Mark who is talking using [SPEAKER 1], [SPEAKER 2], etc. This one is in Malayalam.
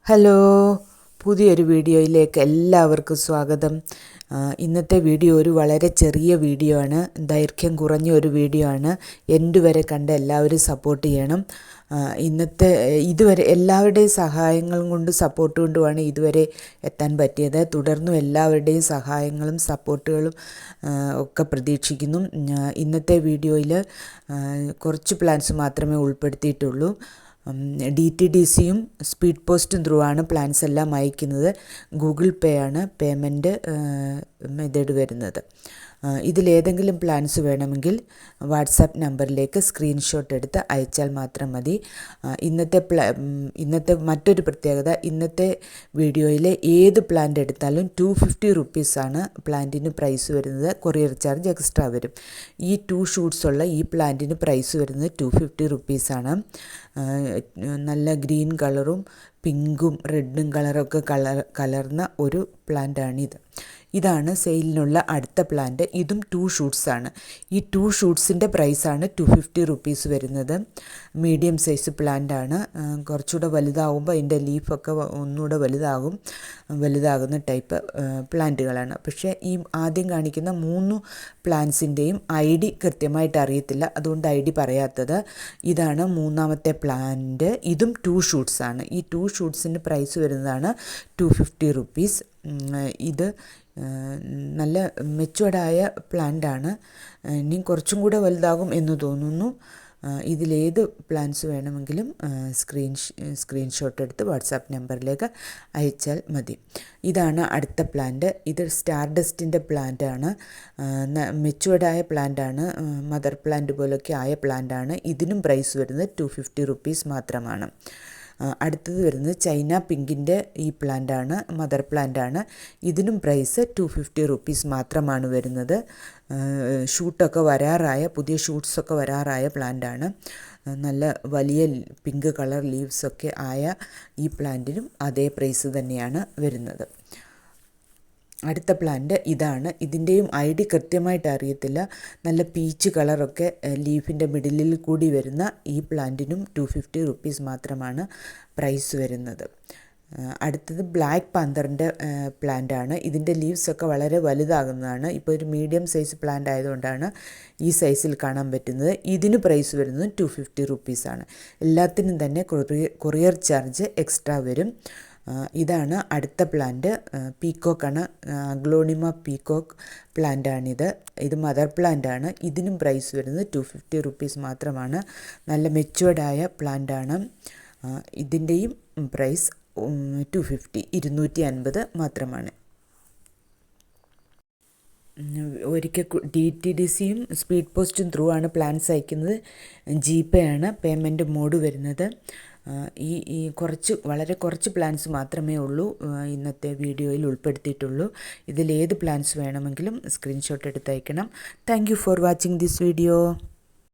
[SPEAKER 1] ഹലോ, പുതിയൊരു വീഡിയോയിലേക്ക് എല്ലാവർക്കും സ്വാഗതം. ഇന്നത്തെ വീഡിയോ ഒരു വളരെ ചെറിയ വീഡിയോ ആണ്, ദൈർഘ്യം കുറഞ്ഞ ഒരു വീഡിയോ ആണ്. എൻഡ് വരെ കണ്ട് എല്ലാവരും സപ്പോർട്ട് ചെയ്യണം. ഇതുവരെ എല്ലാവരുടെയും സഹായങ്ങളും കൊണ്ട് സപ്പോർട്ട് കൊണ്ടുമാണ് ഇതുവരെ എത്താൻ പറ്റിയത്. തുടർന്നും എല്ലാവരുടെയും സഹായങ്ങളും സപ്പോർട്ടുകളും ഒക്കെ പ്രതീക്ഷിക്കുന്നു. ഇന്നത്തെ വീഡിയോയിൽ കുറച്ച് പ്ലാൻസ് മാത്രമേ ഉൾപ്പെടുത്തിയിട്ടുള്ളൂ. DTDCയും സ്പീഡ് പോസ്റ്റും ത്രൂ ആണ് പ്ലാൻസ് എല്ലാം അയക്കുന്നത്. ഗൂഗിൾ പേ ആണ് പേയ്മെൻറ്റ് മെത്തേഡ് വരുന്നത്. ഇതിലേതെങ്കിലും പ്ലാൻസ് വേണമെങ്കിൽ വാട്സാപ്പ് നമ്പറിലേക്ക് സ്ക്രീൻഷോട്ട് എടുത്ത് അയച്ചാൽ മാത്രം മതി. ഇന്നത്തെ മറ്റൊരു പ്രത്യേകത, ഇന്നത്തെ വീഡിയോയിലെ ഏത് പ്ലാന്റ് എടുത്താലും 250 റുപ്പീസാണ് പ്ലാന്റിന് പ്രൈസ് വരുന്നത്. കൊറിയർ ചാർജ് എക്സ്ട്രാ വരും. ഈ 2 ഷൂട്ട്സ് ഉള്ള ഈ പ്ലാന്റിന് പ്രൈസ് വരുന്നത് 250 റുപ്പീസാണ്. നല്ല ഗ്രീൻ കളറും പിങ്കും റെഡും കളറൊക്കെ കലർന്ന ഒരു പ്ലാന്റാണിത്. ഇതാണ് സെയിലിനുള്ള അടുത്ത പ്ലാന്റ്. ഇതും 2 ഷൂട്ട്സാണ്. ഈ 2 ഷൂട്ട്സിൻ്റെ പ്രൈസാണ് 250 റുപ്പീസ് വരുന്നത്. മീഡിയം സൈസ് പ്ലാന്റാണ്. കുറച്ചുകൂടെ വലുതാകുമ്പോൾ അതിൻ്റെ ലീഫൊക്കെ ഒന്നുകൂടെ വലുതാകുന്ന ടൈപ്പ് പ്ലാന്റുകളാണ്. പക്ഷേ ഈ ആദ്യം കാണിക്കുന്ന 3 പ്ലാന്റ്സിൻ്റെയും ID കൃത്യമായിട്ട് അറിയത്തില്ല, അതുകൊണ്ട് ID പറയാത്തത്. ഇതാണ് മൂന്നാമത്തെ പ്ലാന്റ്. ഇതും 2 ഷൂട്ട്സാണ്. ഈ 2 ഷൂട്ട്സിൻ്റെ പ്രൈസ് വരുന്നതാണ് 250 റുപ്പീസ്. ഇത് നല്ല മെച്ചുവേർഡായ പ്ലാന്റാണ്. ഇനി കുറച്ചും കൂടെ വലുതാകും എന്ന് തോന്നുന്നു. ഇതിലേത് പ്ലാൻസ് വേണമെങ്കിലും സ്ക്രീൻഷോട്ട് എടുത്ത് വാട്സാപ്പ് നമ്പറിലേക്ക് അയച്ചാൽ മതി. ഇതാണ് അടുത്ത പ്ലാന്റ്. ഇത് സ്റ്റാർ ഡസ്റ്റിൻ്റെ പ്ലാന്റാണ്. മെച്ചുവേർഡായ പ്ലാന്റാണ്. മദർ പ്ലാന്റ് പോലൊക്കെ ആയ പ്ലാന്റാണ്. ഇതിനും പ്രൈസ് വരുന്നത് 250 റുപ്പീസ് മാത്രമാണ്. അടുത്തത് വരുന്നത് ചൈന പിങ്കിൻ്റെ ഈ പ്ലാന്റാണ്. മദർ പ്ലാന്റാണ്. ഇതിനും പ്രൈസ് 250 റുപ്പീസ് മാത്രമാണ് വരുന്നത്. പുതിയ ഷൂട്ട്സൊക്കെ വരാറായ പ്ലാന്റാണ്. നല്ല വലിയ പിങ്ക് കളർ ലീവ്സൊക്കെ ആയ ഈ പ്ലാന്റിനും അതേ പ്രൈസ് തന്നെയാണ് വരുന്നത്. അടുത്ത പ്ലാന്റ് ഇതാണ്. ഇതിൻ്റെയും ID കൃത്യമായിട്ട് അറിയത്തില്ല. നല്ല പീച്ച് കളറൊക്കെ ലീഫിൻ്റെ മിഡിലിൽ കൂടി വരുന്ന ഈ പ്ലാന്റിനും 250 റുപ്പീസ് മാത്രമാണ് പ്രൈസ് വരുന്നത്. അടുത്തത് ബ്ലാക്ക് പാന്തറിൻ്റെ പ്ലാന്റാണ്. ഇതിൻ്റെ ലീവ്സൊക്കെ വളരെ വലുതാകുന്നതാണ്. ഇപ്പോൾ ഒരു മീഡിയം സൈസ് പ്ലാന്റ് ആയതുകൊണ്ടാണ് ഈ സൈസിൽ കാണാൻ പറ്റുന്നത്. ഇതിന് പ്രൈസ് വരുന്നത് 250 റുപ്പീസാണ്. എല്ലാത്തിനും തന്നെ കൊറിയർ ചാർജ് എക്സ്ട്രാ വരും. ഇതാണ് അടുത്ത പ്ലാന്റ്. പീക്കോക്കാണ്. അഗ്ലോണിമ പീക്കോക്ക് പ്ലാന്റാണിത്. ഇത് മദർ പ്ലാന്റാണ്. ഇതിനും പ്രൈസ് വരുന്നത് 250 റുപ്പീസ് മാത്രമാണ്. നല്ല മെച്ചുവേർഡായ പ്ലാന്റാണ്. ഇതിൻ്റെയും പ്രൈസ് 250 മാത്രമാണ്. ഒരിക്കൽ DTDCയും സ്പീഡ് പോസ്റ്റും ത്രൂ ആണ് പ്ലാൻസ് അയക്കുന്നത്. GPay ആണ് പേയ്മെൻറ്റ് മോഡ് വരുന്നത്. വളരെ കുറച്ച് പ്ലാൻസ് മാത്രമേ ഉള്ളൂ ഇന്നത്തെ വീഡിയോയിൽ ഉൾപ്പെടുത്തിയിട്ടുള്ളൂ. ഇതിലേത് പ്ലാൻസ് വേണമെങ്കിലും സ്ക്രീൻഷോട്ട് എടുത്ത് അയക്കണം. Thank you for watching this video.